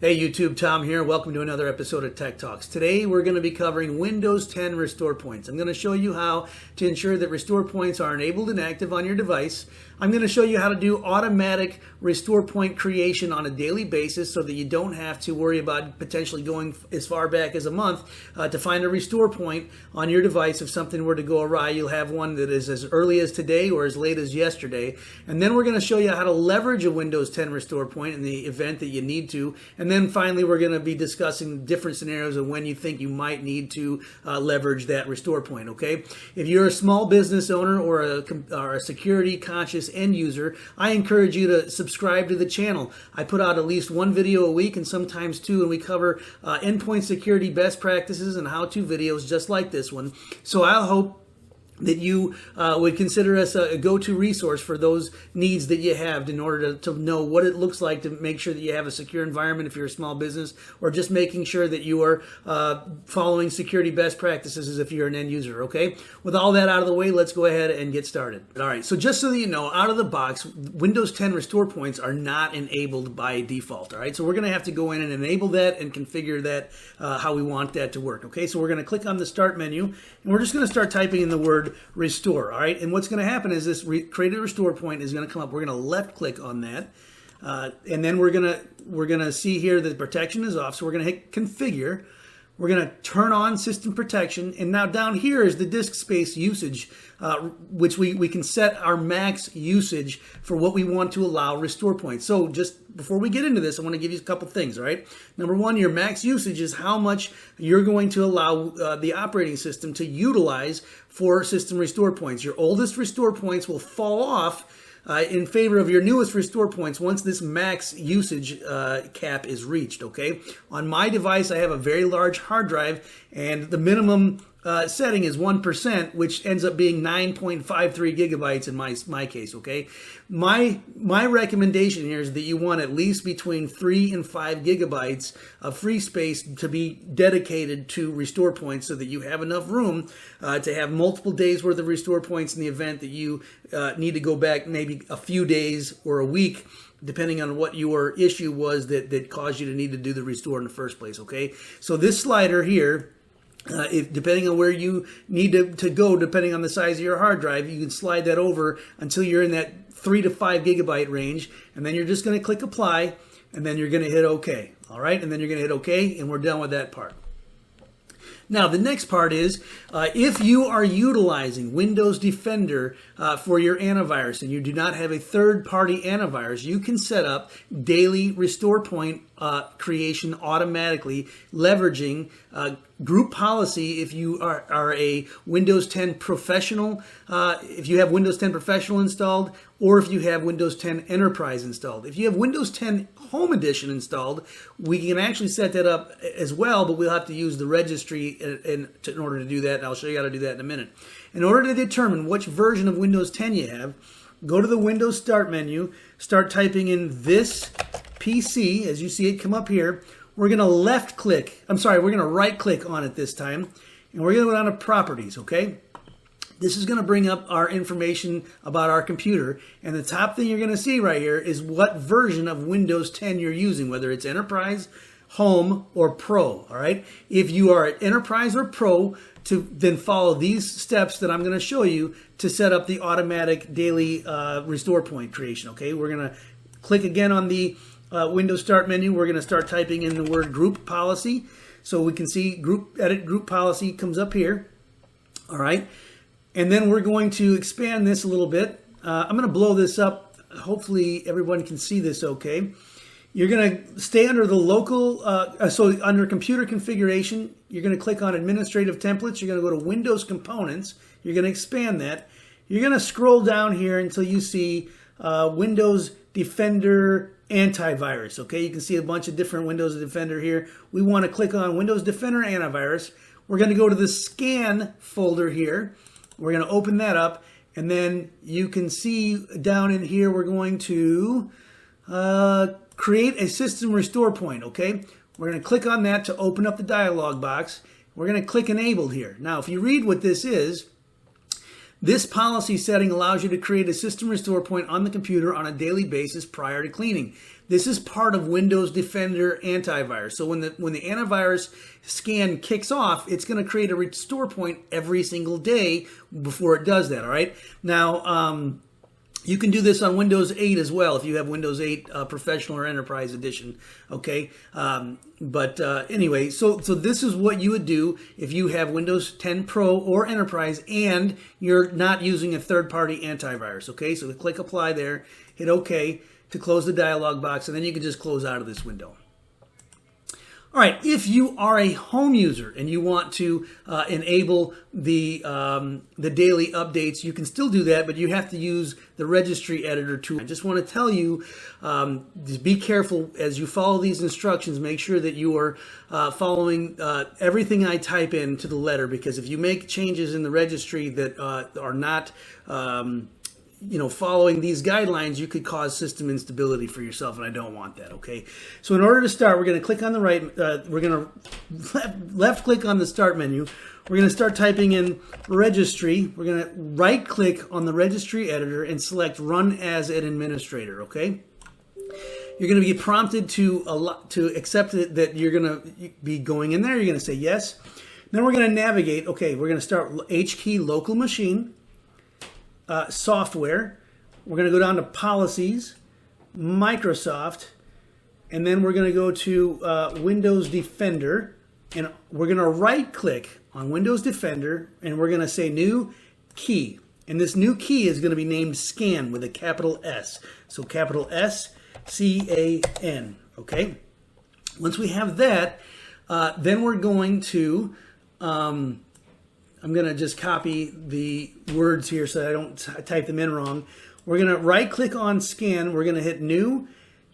Hey YouTube, Tom here. Welcome to another episode of Tech Talks. Today we're going to be covering Windows 10 restore points. I'm going to show you how to ensure that restore points are enabled and active on your device. I'm going to show you how to do automatic restore point creation on a daily basis so that you don't have to worry about potentially going as far back as a month to find a restore point on your device. If something were to go awry, you'll have one that is as early as today or as late as yesterday. And then we're going to show you how to leverage a Windows 10 restore point in the event that you need to. And then finally, we're going to be discussing different scenarios of when you think you might need to leverage that restore point, okay? If you're a small business owner or a security conscious end user, I encourage you to subscribe to the channel. I put out at least one video a week and sometimes two, and we cover endpoint security best practices and how-to videos just like this one. So I hope that you would consider us a go-to resource for those needs that you have in order to know what it looks like to make sure that you have a secure environment if you're a small business, or just making sure that you are following security best practices as if you're an end user, okay? With all that out of the way, let's go ahead and get started. All right, so just so that you know, out of the box, Windows 10 restore points are not enabled by default, all right? So we're going to have to go in and enable that and configure that how we want that to work, okay? So we're going to click on the Start menu, and we're just going to start typing in the word restore. All right, and what's going to happen is this create a restore point is going to come up. We're going to left click on that, and then we're going to see here that protection is off. So we're going to hit configure. We're going to turn on system protection, and now down here is the disk space usage, which we can set our max usage for what we want to allow restore points. So just before we get into this, I want to give you a couple things, all right? Number one, your max usage is how much you're going to allow the operating system to utilize for system restore points. Your oldest restore points will fall off in favor of your newest restore points once this max usage cap is reached, okay? On my device, I have a very large hard drive, and the minimum setting is 1%, which ends up being 9.53 gigabytes in my case, okay? My recommendation here is that you want at least between 3 and 5 gigabytes of free space to be dedicated to restore points so that you have enough room to have multiple days worth of restore points in the event that you need to go back maybe a few days or a week, depending on what your issue was that caused you to need to do the restore in the first place, okay? So this slider here, if depending on where you need to go, depending on the size of your hard drive, you can slide that over until you're in that 3 to 5 gigabyte range, and then you're just going to click apply, and then you're going to hit OK. All right, and then you're going to hit OK, and we're done with that part. Now, the next part is if you are utilizing Windows Defender for your antivirus and you do not have a third-party antivirus, you can set up daily restore point creation automatically, leveraging group policy if you are a Windows 10 professional, if you have Windows 10 professional installed, or if you have Windows 10 Enterprise installed. If you have Windows 10 Home Edition installed, we can actually set that up as well, but we'll have to use the registry in order to do that, and I'll show you how to do that in a minute. In order to determine which version of Windows 10 you have, go to the Windows Start menu, start typing in this PC, as you see it come up here. We're going to we're going to right click on it this time, and we're going to go down to Properties, okay? This is going to bring up our information about our computer, and the top thing you're going to see right here is what version of Windows 10 you're using, whether it's Enterprise, Home, or Pro, all right? If you are at Enterprise or Pro, then follow these steps that I'm going to show you to set up the automatic daily restore point creation, okay? We're going to click again on the Windows Start menu. We're going to start typing in the word Group Policy, so we can see Edit Group Policy comes up here, all right? And then we're going to expand this a little bit. I'm going to blow this up. Hopefully everyone can see this okay. You're going to stay under the local, under Computer Configuration, you're going to click on Administrative Templates. You're going to go to Windows Components. You're going to expand that. You're going to scroll down here until you see Windows Defender Antivirus. Okay, you can see a bunch of different Windows Defender here. We want to click on Windows Defender Antivirus. We're going to go to the Scan folder here. We're going to open that up, and then you can see down in here we're going to create a system restore point, okay? We're going to click on that to open up the dialog box. We're going to click Enabled here. Now, if you read what this is, This policy setting allows you to create a system restore point on the computer on a daily basis prior to cleaning. This is part of Windows Defender antivirus. So when the antivirus scan kicks off, it's going to create a restore point every single day before it does that, all right? Now, you can do this on Windows 8 as well if you have Windows 8 Professional or Enterprise Edition, okay? Anyway, so this is what you would do if you have Windows 10 Pro or Enterprise and you're not using a third-party antivirus, okay? So click Apply there, hit OK to close the dialog box, and then you can just close out of this window. All right, if you are a home user and you want to enable the daily updates, you can still do that, but you have to use the registry editor tool. I just want to tell you, just be careful as you follow these instructions. Make sure that you are following everything I type in to the letter, because if you make changes in the registry that are not following these guidelines, you could cause system instability for yourself, and I don't want that, okay? So in order to start, we're going to click on the right, we're going to left click on the start menu. We're going to start typing in registry. We're going to right click on the registry editor and select run as an administrator, okay? You're going to be prompted to accept it, that you're going to be going in there. You're going to say yes. Then we're going to navigate. Okay, we're going to start H key local machine. Software. We're going to go down to policies, Microsoft, and then we're going to go to Windows Defender, and we're going to right click on Windows Defender, and we're going to say new key, and this new key is going to be named scan with a capital S, so capital SCAN, okay? Once we have that, then we're going to I'm going to just copy the words here so I don't type them in wrong. We're going to right click on scan. We're going to hit new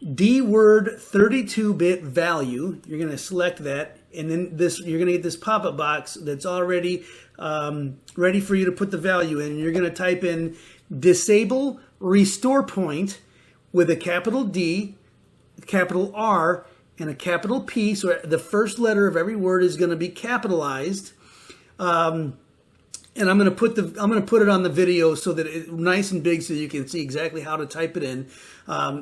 DWord 32-bit value. You're going to select that, and then you're going to get this pop-up box that's already ready for you to put the value in. You're going to type in disable restore point with a capital D, capital R, and a capital P. So the first letter of every word is going to be capitalized. And I'm going to put it on the video so that it's nice and big so you can see exactly how to type it in.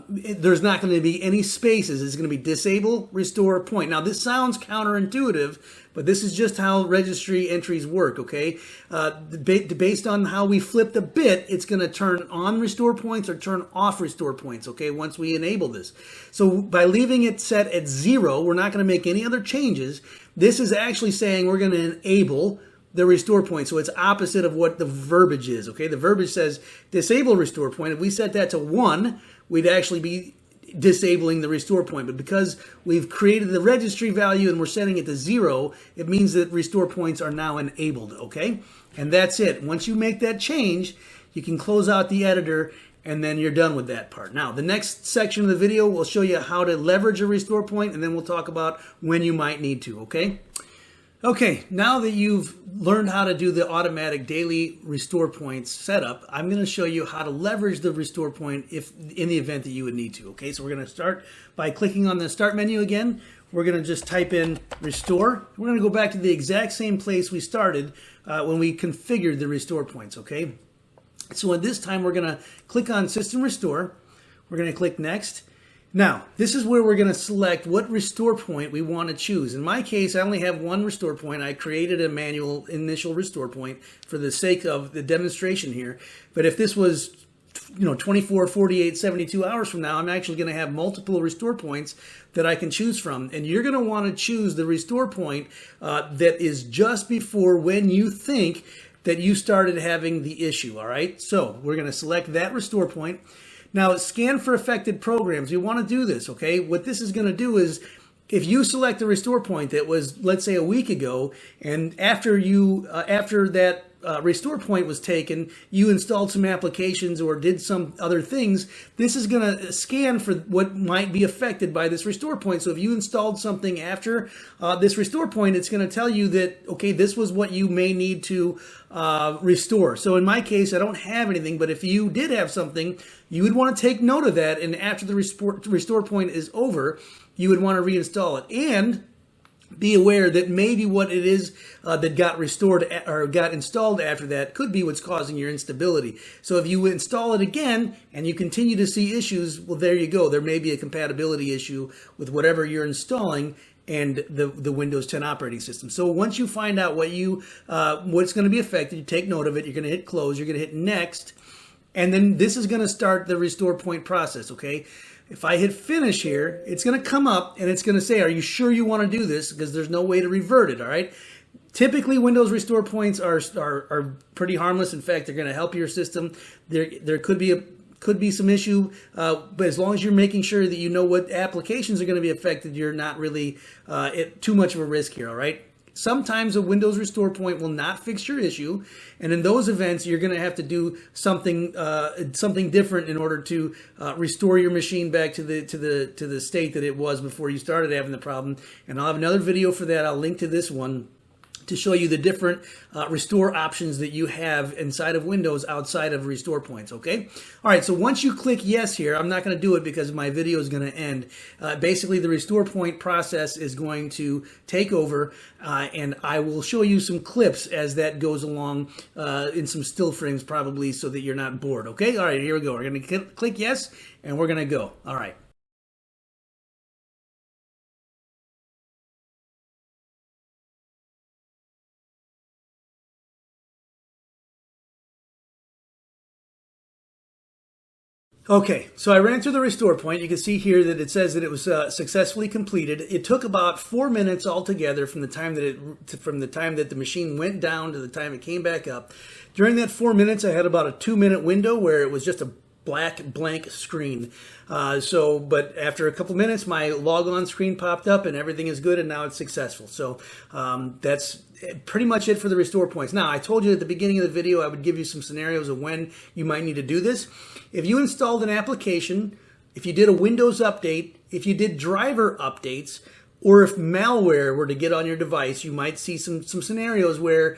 There's not going to be any spaces. It's going to be disable restore point. Now this sounds counterintuitive, but this is just how registry entries work, okay? Based on how we flip the bit, it's going to turn on restore points or turn off restore points, okay, once we enable this. So by leaving it set at 0, we're not going to make any other changes. This is actually saying we're going to enable the restore point. So it's opposite of what the verbiage is, okay? The verbiage says disable restore point. If we set that to 1, we'd actually be disabling the restore point. But because we've created the registry value and we're setting it to 0, it means that restore points are now enabled, okay? And that's it. Once you make that change, you can close out the editor, and then you're done with that part. Now, the next section of the video will show you how to leverage a restore point, and then we'll talk about when you might need to, okay? Okay, now that you've learned how to do the automatic daily restore points setup, I'm going to show you how to leverage the restore point if in the event that you would need to. Okay, so we're going to start by clicking on the start menu again. We're going to just type in restore. We're going to go back to the exact same place we started when we configured the restore points, okay? So at this time, we're going to click on System Restore. We're going to click Next. Now, this is where we're going to select what restore point we want to choose. In my case, I only have one restore point. I created a manual initial restore point for the sake of the demonstration here. But if this was 24, 48, 72 hours from now, I'm actually going to have multiple restore points that I can choose from. And you're going to want to choose the restore point that is just before when you think that you started having the issue, all right? So we're going to select that restore point. Now, scan for affected programs. You want to do this, okay? What this is going to do is, if you select a restore point that was, let's say, a week ago, and after that restore point was taken, you installed some applications or did some other things, this is going to scan for what might be affected by this restore point. So if you installed something after this restore point, it's going to tell you that, okay, this was what you may need to restore. So in my case, I don't have anything, but if you did have something, you would want to take note of that, and after the restore point is over, you would want to reinstall it. And be aware that maybe what it is that got restored or got installed after that could be what's causing your instability. So if you install it again and you continue to see issues, well, there you go. There may be a compatibility issue with whatever you're installing and the Windows 10 operating system. So once you find out what's going to be affected, you take note of it. You're going to hit close. You're going to hit next, and then this is going to start the restore point process. Okay. If I hit finish here, it's going to come up and it's going to say, are you sure you want to do this? Because there's no way to revert it, all right? Typically, Windows restore points are pretty harmless. In fact, they're going to help your system. There could be some issue, but as long as you're making sure that you know what applications are going to be affected, you're not really at too much of a risk here, all right? Sometimes a Windows restore point will not fix your issue, and in those events, you're going to have to do something different in order to restore your machine back to the state that it was before you started having the problem. And I'll have another video for that. I'll link to this one to show you the different restore options that you have inside of Windows outside of restore points, okay? All right, so once you click yes here, I'm not going to do it because my video is going to end. Basically, the restore point process is going to take over, and I will show you some clips as that goes along in some still frames probably so that you're not bored, okay? All right, here we go. We're going to click yes, and we're going to go. All right. Okay, so I ran through the restore point. You can see here that it says that it was successfully completed. It took about 4 minutes altogether from the time that the machine went down to the time it came back up. During that 4 minutes, I had about a 2-minute window where it was just a black blank screen. But after a couple minutes, my logon screen popped up and everything is good, and now it's successful. So that's pretty much it for the restore points. Now, I told you at the beginning of the video I would give you some scenarios of when you might need to do this. If you installed an application, if you did a Windows update, if you did driver updates, or if malware were to get on your device, you might see some scenarios where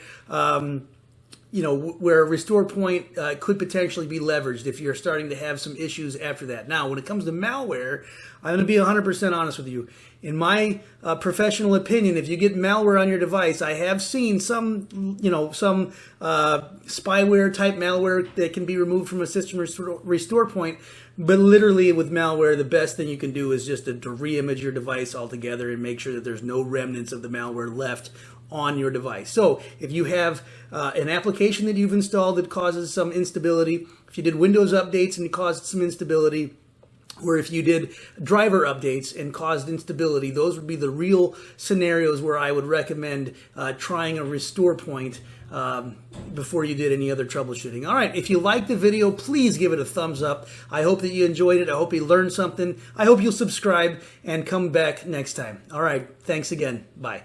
where a restore point could potentially be leveraged if you're starting to have some issues after that. Now, when it comes to malware, I'm going to be 100% honest with you. In my professional opinion, if you get malware on your device, I have seen some spyware type malware that can be removed from a system restore point. But literally with malware, the best thing you can do is just to re-image your device altogether and make sure that there's no remnants of the malware left on your device. So if you have an application that you've installed that causes some instability, if you did Windows updates and it caused some instability, or if you did driver updates and caused instability, those would be the real scenarios where I would recommend trying a restore point before you did any other troubleshooting. All right, if you liked the video, please give it a thumbs up. I hope that you enjoyed it. I hope you learned something. I hope you'll subscribe and come back next time. All right, thanks again. Bye.